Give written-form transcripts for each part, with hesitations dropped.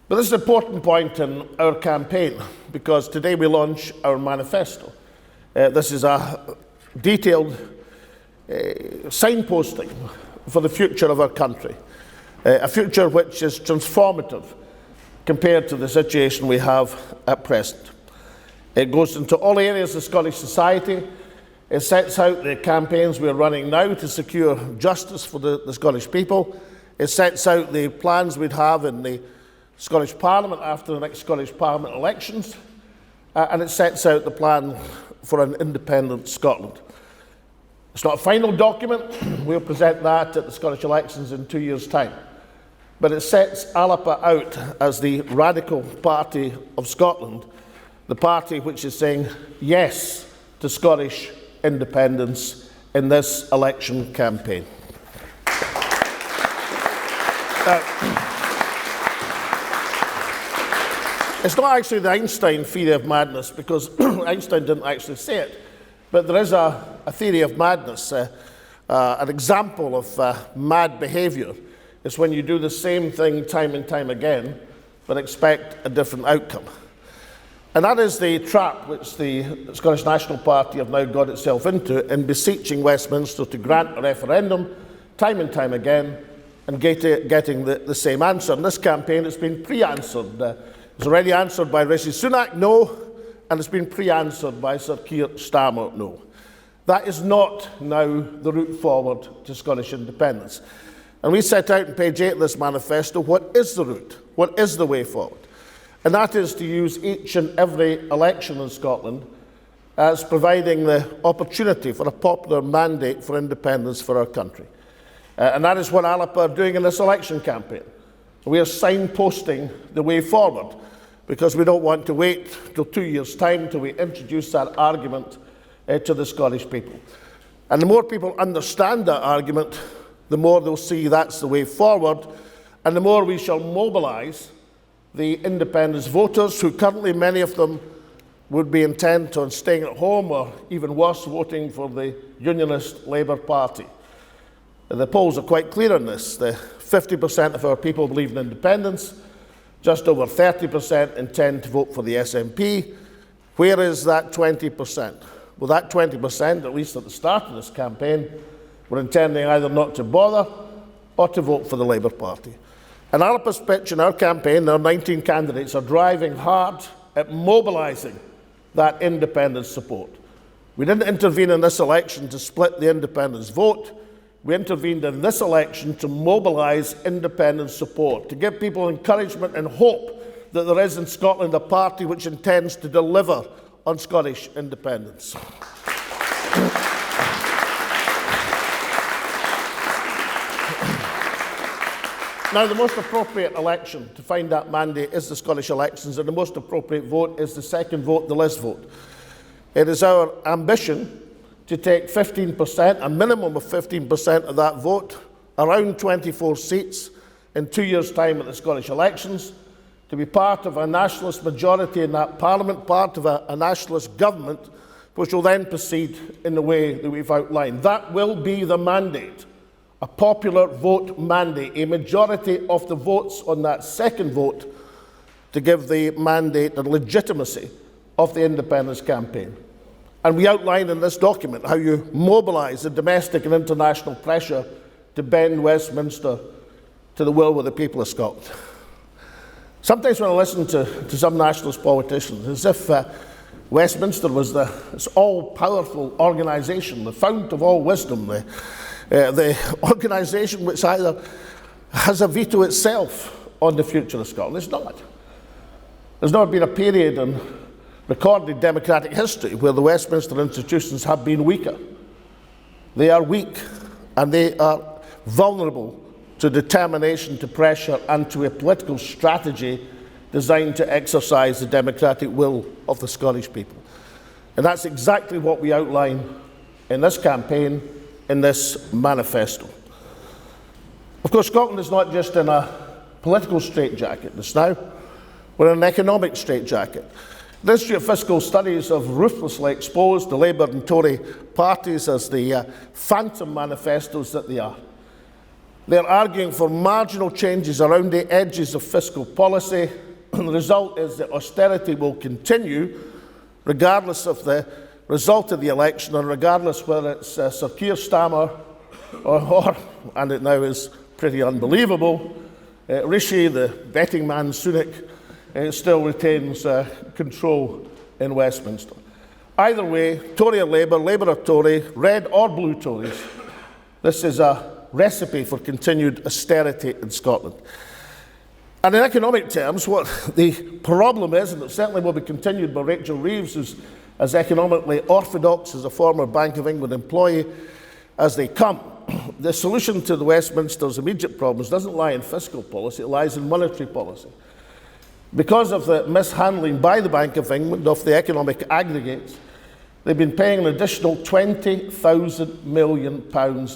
But this is an important point in our campaign, because today we launch our manifesto. This is a detailed signposting for the future of our country, a future which is transformative compared to the situation we have at present. It goes into all areas of Scottish society. It sets out the campaigns we're running now to secure justice for the Scottish people. It sets out the plans we'd have in the Scottish Parliament after the next Scottish Parliament elections, and it sets out the plan for an independent Scotland. It's not a final document. We'll present that at the Scottish elections in 2 years' time. But it sets Alba out as the radical party of Scotland, the party which is saying yes to Scottish independence in this election campaign. It's not actually the Einstein theory of madness, because Einstein didn't actually say it, but there is a theory of madness. An example of mad behaviour is when you do the same thing time and time again, but expect a different outcome. And that is the trap which the Scottish National Party have now got itself into in beseeching Westminster to grant a referendum time and time again and getting the same answer. In this campaign, it's been pre-answered. It's already answered by Rishi Sunak, no, and it's been pre-answered by Sir Keir Starmer, no. That is not now the route forward to Scottish independence. And we set out on page 8 of this manifesto what is the route, what is the way forward. And that is to use each and every election in Scotland as providing the opportunity for a popular mandate for independence for our country. And that is what Alba are doing in this election campaign. We are signposting the way forward, because we don't want to wait till 2 years' time till we introduce that argument to the Scottish people. And the more people understand that argument, the more they'll see that's the way forward, and the more we shall mobilise the independence voters, who currently many of them would be intent on staying at home, or even worse, voting for the Unionist Labour Party. The polls are quite clear on this. 50% of our people believe in independence. Just over 30% intend to vote for the SNP. Where is that 20%? Well, that 20%, at least at the start of this campaign, were intending either not to bother or to vote for the Labour Party. And Alba's pitch in our campaign, our 19 candidates are driving hard at mobilising that independence support. We didn't intervene in this election to split the independence vote. We intervened in this election to mobilise independence support, to give people encouragement and hope that there is in Scotland a party which intends to deliver on Scottish independence. Now, the most appropriate election to find that mandate is the Scottish elections, and the most appropriate vote is the second vote, the list vote. It is our ambition to take 15%, a minimum of 15% of that vote, around 24 seats, in 2 years' time at the Scottish elections, to be part of a nationalist majority in that Parliament, part of a nationalist government, which will then proceed in the way that we've outlined. That will be the mandate, a popular vote mandate, a majority of the votes on that second vote to give the mandate and legitimacy of the independence campaign. And we outline in this document how you mobilise the domestic and international pressure to bend Westminster to the will of the people of Scotland. Sometimes when I listen to some nationalist politicians, as if Westminster was this all-powerful organisation, the fount of all wisdom, the organisation which either has a veto itself on the future of Scotland. It's not. There's never been a period in recorded democratic history where the Westminster institutions have been weaker. They are weak, and they are vulnerable to determination, to pressure, and to a political strategy designed to exercise the democratic will of the Scottish people. And that's exactly what we outline in this campaign, in this manifesto. Of course, Scotland is not just in a political straitjacket just now, we're in an economic straitjacket. The Institute of Fiscal Studies have ruthlessly exposed the Labour and Tory parties as the phantom manifestos that they are. They're arguing for marginal changes around the edges of fiscal policy, and the result is that austerity will continue regardless of the result of the election and regardless whether it's Sir Keir Starmer or, and it now is pretty unbelievable, Rishi, the betting man Sunak, still retains control in Westminster. Either way, Tory or Labour, Labour or Tory, red or blue Tories, this is a recipe for continued austerity in Scotland. And in economic terms, what the problem is, and it certainly will be continued by Rachel Reeves, who's as economically orthodox as a former Bank of England employee as they come, the solution to the Westminster's immediate problems doesn't lie in fiscal policy, it lies in monetary policy. Because of the mishandling by the Bank of England of the economic aggregates, they've been paying an additional £20,000 million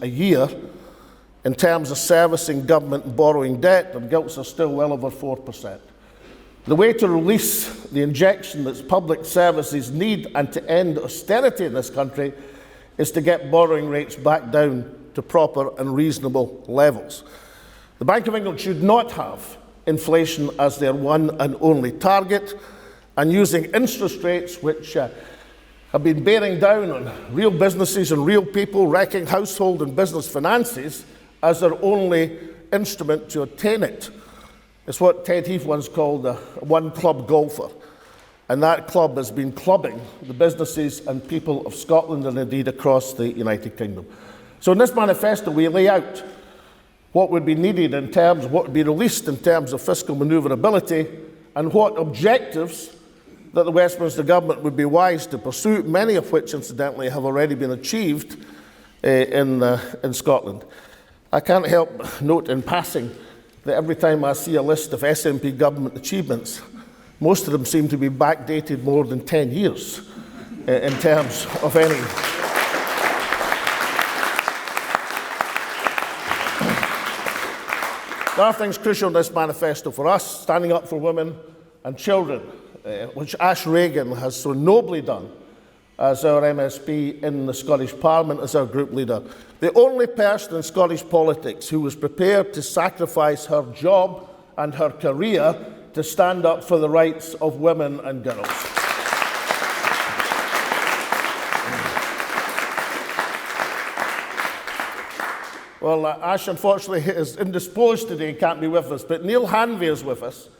a year in terms of servicing government and borrowing debt, and gilts are still well over 4%. The way to release the injection that public services need and to end austerity in this country is to get borrowing rates back down to proper and reasonable levels. The Bank of England should not have inflation as their one and only target, and using interest rates which have been bearing down on real businesses and real people, wrecking household and business finances as their only instrument to attain it. It's what Ted Heath once called a one-club golfer, and that club has been clubbing the businesses and people of Scotland and indeed across the United Kingdom. So in this manifesto we lay out what would be needed in terms of what would be released in terms of fiscal manoeuvrability and what objectives that the Westminster government would be wise to pursue, many of which incidentally have already been achieved in Scotland. I can't help note in passing that every time I see a list of SNP government achievements, most of them seem to be backdated more than 10 years in terms of any. There are things crucial in this manifesto for us, standing up for women and children, which Ash Regan has so nobly done as our MSP in the Scottish Parliament, as our group leader. The only person in Scottish politics who was prepared to sacrifice her job and her career to stand up for the rights of women and girls. Well, Ash unfortunately is indisposed today, can't be with us, but Neil Hanvey is with us,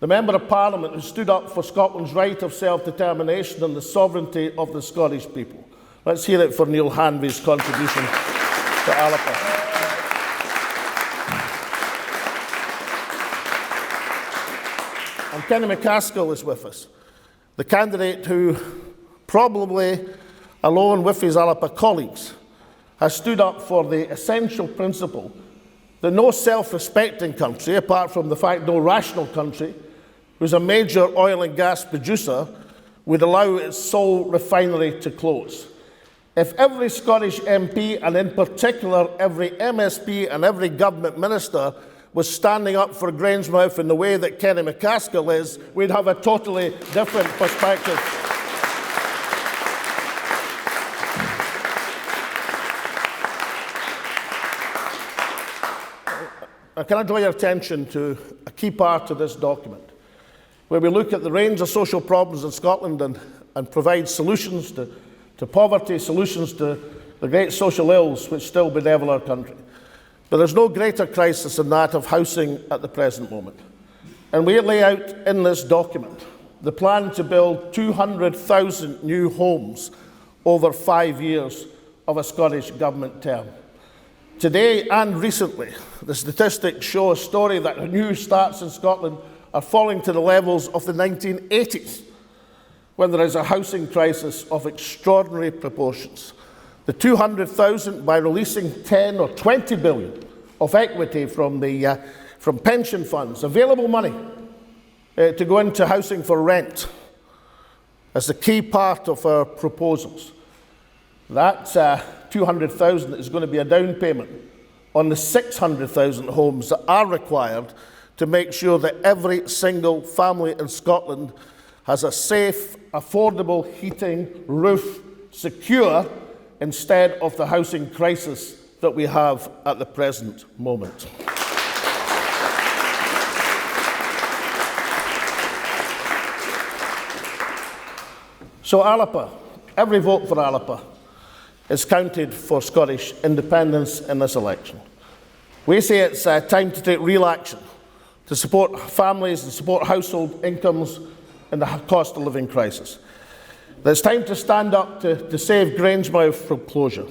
the Member of Parliament who stood up for Scotland's right of self-determination and the sovereignty of the Scottish people. Let's hear it for Neil Hanvey's contribution to Alba. And Kenny McCaskill is with us, the candidate who, probably alone with his Alba colleagues, has stood up for the essential principle that no self-respecting country, apart from the fact no rational country, who's a major oil and gas producer, would allow its sole refinery to close. If every Scottish MP, and in particular every MSP and every government minister, was standing up for Grangemouth in the way that Kenny McCaskill is, we'd have a totally different perspective. Can I draw your attention to a key part of this document, where we look at the range of social problems in Scotland and provide solutions to poverty, solutions to the great social ills which still bedevil our country. But there's no greater crisis than that of housing at the present moment. And we lay out in this document the plan to build 200,000 new homes over 5 years of a Scottish government term. Today and recently, the statistics show a story that new starts in Scotland are falling to the levels of the 1980s, when there is a housing crisis of extraordinary proportions. The 200,000, by releasing 10 or 20 billion of equity from pension funds, available money to go into housing for rent, as a key part of our proposals. That 200,000 is going to be a down payment on the 600,000 homes that are required to make sure that every single family in Scotland has a safe, affordable heating, roof, secure, instead of the housing crisis that we have at the present moment. So Alba, every vote for Alba is counted for Scottish independence in this election. We say it's time to take real action to support families and support household incomes in the cost of living crisis. It's time to stand up to save Grangemouth from closure.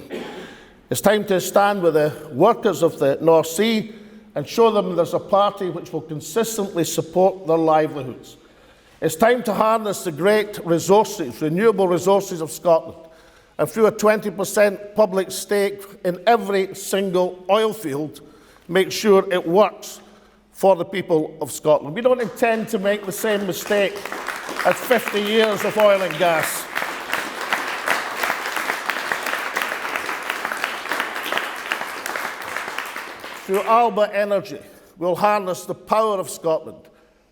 It's time to stand with the workers of the North Sea and show them there's a party which will consistently support their livelihoods. It's time to harness the great resources, renewable resources of Scotland, and through a 20% public stake in every single oil field, make sure it works for the people of Scotland. We don't intend to make the same mistake as 50 years of oil and gas. Through Alba Energy, we'll harness the power of Scotland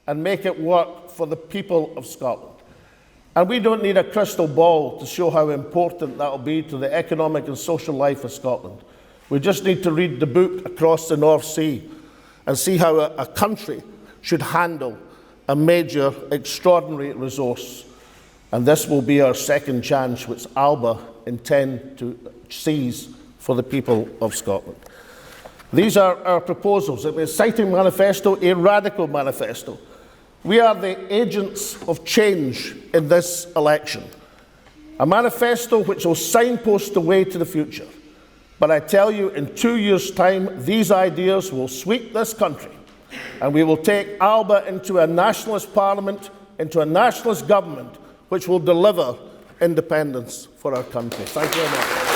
and make it work for the people of Scotland. And we don't need a crystal ball to show how important that will be to the economic and social life of Scotland. We just need to read the book Across the North Sea and see how a country should handle a major, extraordinary resource. And this will be our second chance, which Alba intend to seize for the people of Scotland. These are our proposals. An exciting manifesto, a radical manifesto. We are the agents of change in this election. A manifesto which will signpost the way to the future. But I tell you, in 2 years' time, these ideas will sweep this country, and we will take Alba into a nationalist parliament, into a nationalist government, which will deliver independence for our country. Thank you very much.